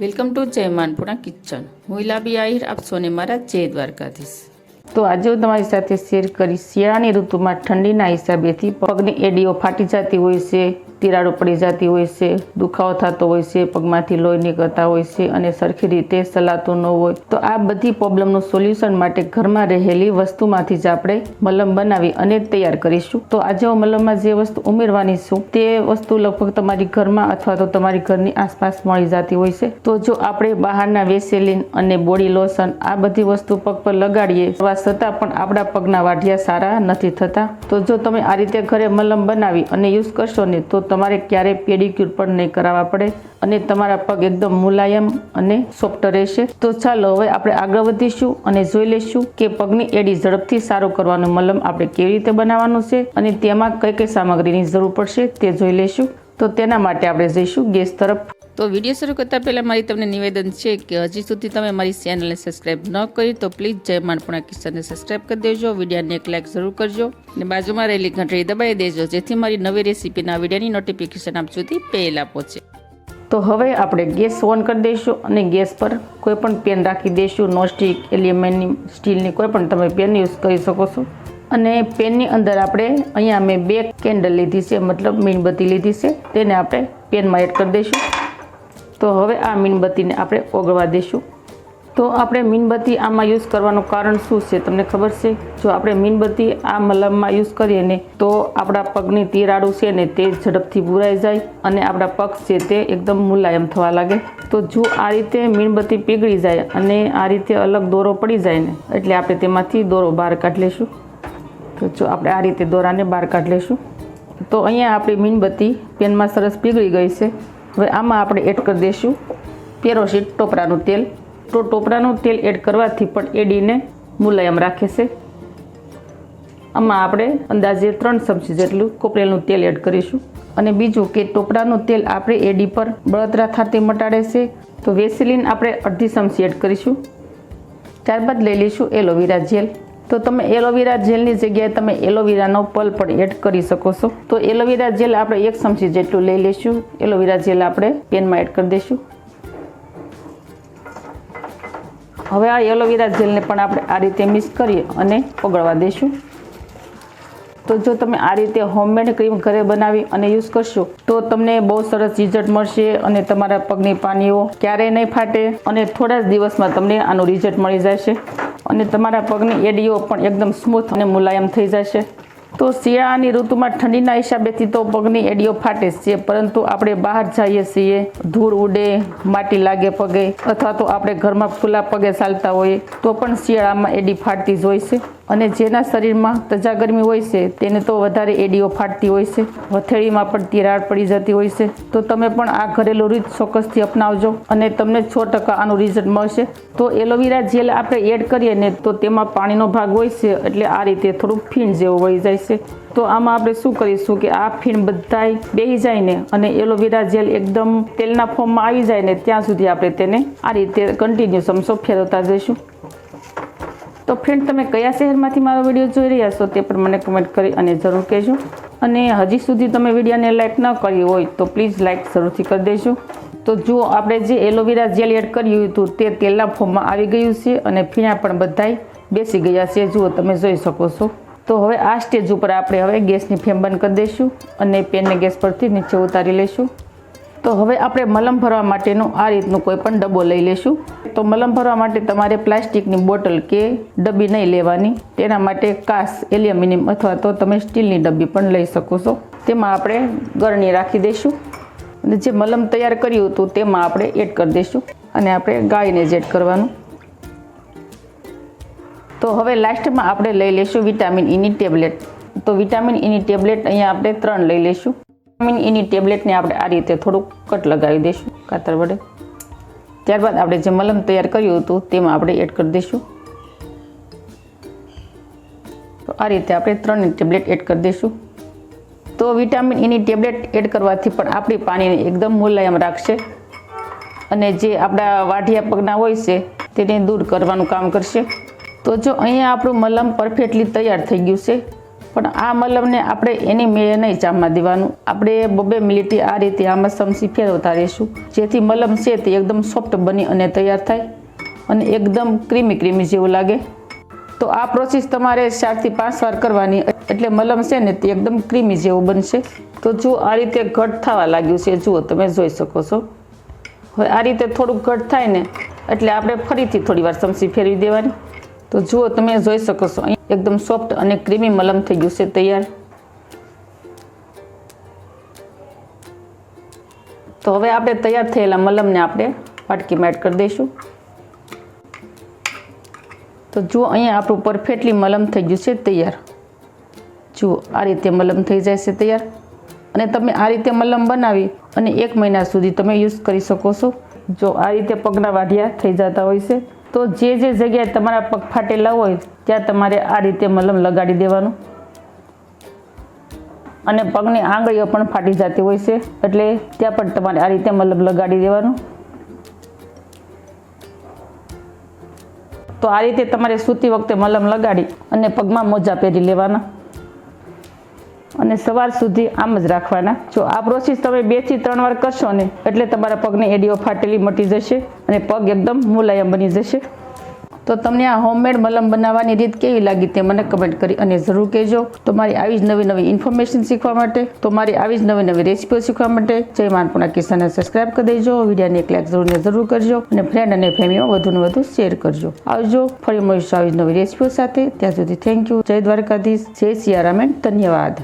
Welcome to જય Manpura kitchen. હું ઇલાબી આહિર, આપ સોને મારા જય દ્વારકાધીશ. તો આજે હું તમારી સાથે શેર કરીશ શિયાળાની ઋતુમાં ઠંડીના હિસાબેથી પગની એડીઓ ફાટી જતી હોય છે, તિરાડો પડી જતી હોય છે, દુખાવો થતો હોય છે, પગમાંથી લોહી નીકળતા હોય છે અને સરખી રીતે ચલાતું ન હોય. તો આ બધી પ્રોબ્લેમનું સોલ્યુશન માટે ઘરમાં રહેલી વસ્તુમાંથી જ આપણે મલમ બનાવી અને તૈયાર કરીશું. તો આજે હું મલમમાં જે વસ્તુ ઉમેરવાની છું તે વસ્તુ લગભગ તમારી ઘરમાં અથવા તો તમારી ઘરની આસપાસ મળી જતી હોય છે. તો જો આપણે બહારના વેસેલિન અને બોડી લોશન આ બધી વસ્તુ પગ પર લગાડીએ છતાં પણ આપણા પગના વાઢિયા સારા નથી થતા. તો જો તમે આ રીતે ઘરે મલમ બનાવી અને યુઝ કરશો ને તો તમારે ક્યારેય પેડિક્યુર પણ નહીં કરાવવા પડે અને તમારા પગ એકદમ મુલાયમ અને સોફ્ટ રહેશે. તો ચાલો હવે આપણે આગળ વધીશું અને જોઈ લઈશું કે પગની એડી ઝડપથી સારું કરવાનું મલમ આપણે કેવી રીતે બનાવવાનું છે અને તેમાં કઈ કઈ સામગ્રીની જરૂર પડશે તે જોઈ લઈશું. તો તેના માટે આપણે જઈશું ગેસ તરફ. તો વિડીયો શરૂ કરતાં પહેલાં મારી તમને નિવેદન છે કે હજી સુધી તમે મારી ચેનલને સબસ્ક્રાઈબ ન કરી તો પ્લીઝ જય માનપુરા કિચનને સબસ્ક્રાઈબ કરી દેજો, વિડીયોને એક લાઇક જરૂર કરજો અને બાજુમાં રહેલી ઘંટડી દબાવી દેજો જેથી મારી નવી રેસીપીના વિડીયોની નોટિફિકેશન આપ સુધી પહેલાં પહોંચે. તો હવે આપણે ગેસ ઓન કરી દઈશું અને ગેસ પર કોઈ પણ પેન રાખી દઈશું. નોનસ્ટિક, એલ્યુમિનિયમ, સ્ટીલની કોઈ પણ તમે પેન યુઝ કરી શકો છો. અને પેનની અંદર આપણે અહીંયા મેં 2 કેન્ડલ લીધી છે, મતલબ મીણબત્તી લીધી છે, તેને આપણે પેનમાં એડ કરી દઈશું. તો હવે આ મીણબત્તીને આપણે ઓગળવા દઈશું. તો આપણે મીણબત્તી આમાં યુઝ કરવાનું કારણ શું છે તમને ખબર છે? જો આપણે મીણબત્તી આ મલમમાં યુઝ કરીએ ને તો આપણા પગની તિરાડું છે ને તે ઝડપથી બુરાઈ જાય અને આપણા પગ છે તે એકદમ મુલાયમ થવા લાગે. તો જો આ રીતે મીણબત્તી પીગળી જાય અને આ રીતે અલગ દોરો પડી જાય ને એટલે આપણે તેમાંથી દોરો બહાર કાઢી લઈશું. તો જો આપણે આ રીતે દોરાને બહાર કાઢી લઈશું. તો અહીંયા આપણી મીણબત્તી પેનમાં સરસ પીગળી ગઈ છે. હવે આમાં આપણે એડ કરી દઈશું પેરોસીટ ટોપરાનું તેલ. તો ટોપરાનું તેલ એડ કરવાથી પણ એડીને મુલાયમ રાખે છે. આમાં આપણે અંદાજે 3 ચમચી જેટલું કોપરેલનું તેલ એડ કરીશું. અને બીજું કે ટોપરાનું તેલ આપણે એડી પર બળતરા થતી મટાડે છે. તો વેસેલિન આપણે અડધી ચમચી એડ કરીશું. ત્યારબાદ લઈ લઈશું એલોવેરા જેલ. તો તમે એલોવેરા જેલની જગ્યાએ તમે એલોવેરાનો પલ્પ પણ એડ કરી શકો છો. તો એલોવેરા જેલ આપણે 1 ચમચી જેટલું લઈ લઈશું. એલોવેરા જેલ આપણે પેનમાં એડ કરી દઈશું. હવે આ એલોવેરા જેલને પણ આપણે આ રીતે મિક્સ કરી અને ઓગળવા દઈશું. તો જો તમે આ રીતે હોમમેડ ક્રીમ ઘરે બનાવી અને યુઝ કરશો તો તમને બહુ સરસ રિઝલ્ટ મળશે અને તમારા પગની પાનીઓ ક્યારેય નહીં ફાટે અને થોડા જ દિવસમાં તમને આનું રિઝલ્ટ મળી જશે અને તમારા પગની એડીઓ પણ એકદમ સ્મૂથ અને મુલાયમ થઈ જશે. તો શિયાળાની ઋતુમાં ઠંડીના હિસાબેથી તો પગની એડીઓ ફાટે છે, પરંતુ આપણે બહાર જઈએ છીએ, ધૂળ ઉડે, માટી લાગે પગે અથવા તો આપણે ઘરમાં ખુલ્લા પગે ચાલતા હોઈએ તો પણ શિયાળામાં એડી ફાટતી જ હોય છે. અને જેના શરીરમાં તજા ગરમી હોય છે તેને તો વધારે એડીઓ ફાટતી હોય છે, હથેળીમાં પણ તિરાડ પડી જતી હોય છે. તો તમે પણ આ ઘરેલું રીત ચોક્કસથી અપનાવજો અને તમને 100% આનું રિઝલ્ટ મળશે. તો એલોવેરા જેલ આપણે એડ કરીએ ને તો તેમાં પાણીનો ભાગ હોય છે એટલે આ રીતે થોડું ફીણ જેવું વળી જાય છે. તો આમાં આપણે શું કરીશું કે આ ફીણ બધાય બેસી જાય ને અને એલોવેરા જેલ એકદમ તેલના ફોર્મમાં આવી જાય ને ત્યાં સુધી આપણે તેને આ રીતે કન્ટિન્યુ ચમચો ફેરવતા જઈશું. તો ફ્રેન્ડ, તમે કયા શહેરમાંથી મારો વિડીયો જોઈ રહ્યા છો તે પણ મને કમેન્ટ કરી અને જરૂર કહેજો. અને હજી સુધી તમે વિડીયોને લાઇક ન કરી હોય તો પ્લીઝ લાઇક જરૂરથી કરી દેજો. તો જુઓ, આપણે જે એલોવેરા જેલ એડ કર્યું હતું તે તેલના ફોર્મમાં આવી ગયું છે અને ફીણા પણ બધાય બેસી ગયા છે. જુઓ, તમે જોઈ શકો છો. તો હવે આ સ્ટેજ ઉપર આપણે હવે ગેસની ફ્લેમ બંધ કરી દઈશું અને પેનને ગેસ પરથી નીચે ઉતારી લઈશું. તો હવે આપણે મલમ ભરવા માટેનું આ રીતનું કોઈ પણ ડબ્બો લઈ લઈશું. તો મલમ ભરવા માટે તમારે પ્લાસ્ટિકની બોટલ કે ડબ્બી નહીં લેવાની. તેના માટે કાચ, એલ્યુમિનિયમ અથવા તો તમે સ્ટીલની ડબ્બી પણ લઈ શકો છો. તેમાં આપણે ગળણી રાખી દઈશું અને જે મલમ તૈયાર કર્યું હતું તેમાં આપણે એડ કરી દઈશું અને આપણે ગાળીને જ એડ કરવાનું. તો હવે લાસ્ટમાં આપણે લઈ લઈશું વિટામિન ઈની ટેબ્લેટ. તો વિટામિન ઈની ટેબ્લેટ અહીંયા આપણે 3 લઈ લઈશું. વિટામિન ઈની ટેબ્લેટને આપણે આ રીતે થોડુંક કટ લગાવી દઈશું કાતર વડે. ત્યારબાદ આપણે જે મલમ તૈયાર કર્યું હતું તેમાં આપણે એડ કરી દઈશું. તો આ રીતે આપણે 3 ટેબ્લેટ એડ કરી દઈશું. તો વિટામિન ઈની ટેબ્લેટ એડ કરવાથી પણ આપણી પાણીને એકદમ મુલાયમ રાખશે અને જે આપણા વાઢિયા પગના હોય છે તેને દૂર કરવાનું કામ કરશે. તો જો અહીંયા આપણું મલમ પરફેક્ટલી તૈયાર થઈ ગયું છે, પણ આ મલમને આપણે એની મેળે નહીં ચામમાં દેવાનું. આપણે 2 મિનિટ આ રીતે આમાં ચમચી ફેરવતા રહીશું, જેથી મલમ છે તે એકદમ સોફ્ટ બની અને તૈયાર થાય અને એકદમ ક્રીમી જેવું લાગે. તો આ પ્રોસેસ તમારે 4 થી 5 વાર કરવાની, એટલે મલમ છે ને તે એકદમ ક્રીમી જેવું બનશે. તો જો આ રીતે ઘટ થવા લાગ્યું છે, જુઓ તમે જોઈ શકો છો. હવે આ રીતે થોડુંક ઘટ થાય ને એટલે આપણે ફરીથી થોડી વાર ચમચી ફેરવી દેવાની. તો જુઓ તમે જોઈ શકો છો, અહીં એકદમ સોફ્ટ અને ક્રીમી મલમ થઈ ગયું છે તૈયાર. તો હવે આપણે તૈયાર થયેલા મલમને આપણે વાટકીમાં એડ કરી દઈશું. તો જુઓ અહીંયા આપણું પરફેક્ટલી મલમ થઈ ગયું છે તૈયાર. જુઓ આ રીતે મલમ થઈ જાય છે તૈયાર. અને તમે આ રીતે મલમ બનાવી અને 1 મહિના સુધી તમે યુઝ કરી શકો છો. જો આ રીતે પગના વાઢિયા થઈ જતા હોય છે, તો જે જગ્યાએ તમારા પગ ફાટેલા હોય ત્યાં તમારે આ રીતે મલમ લગાડી દેવાનું. અને પગની આંગળીઓ પણ ફાટી જતી હોય છે, એટલે ત્યાં પણ તમારે આ રીતે મલમ લગાડી દેવાનું. તો આ રીતે તમારે સૂતી વખતે મલમ લગાડી અને પગમાં મોજા પહેરી લેવાના અને સવાર સુધી આમ જ રાખવાના. જો આ પ્રોસેસ તમે 2 થી 3 વાર કરશો ને એટલે તમારા પગની એડીઓ ફાટેલી મટી જશે અને પગ એકદમ મુલાયમ બની જશે. તો તમને આ હોમમેડ મલમ બનાવવાની રીત કેવી લાગી તે મને કમેન્ટ કરી અને જરૂર કહેજો. તો મારી આવી જ નવી ઇન્ફોર્મેશન શીખવા માટે, તો મારી આવી જ નવી રેસીપીઓ શીખવા માટે જય મા અન્નપૂર્ણા કિચનને સબસ્ક્રાઈબ કરી દેજો. વિડીયોને એક લાઈક જરૂર કરજો અને ફ્રેન્ડ અને ફેમિલીમાં વધુને વધુ શેર કરજો. આવજો, ફરી મળીશું આવી જ નવી રેસીપીઓ સાથે. ત્યાં સુધી થેન્ક યુ. જય દ્વારકાધીશ, જય સિયારામ, ધન્યવાદ.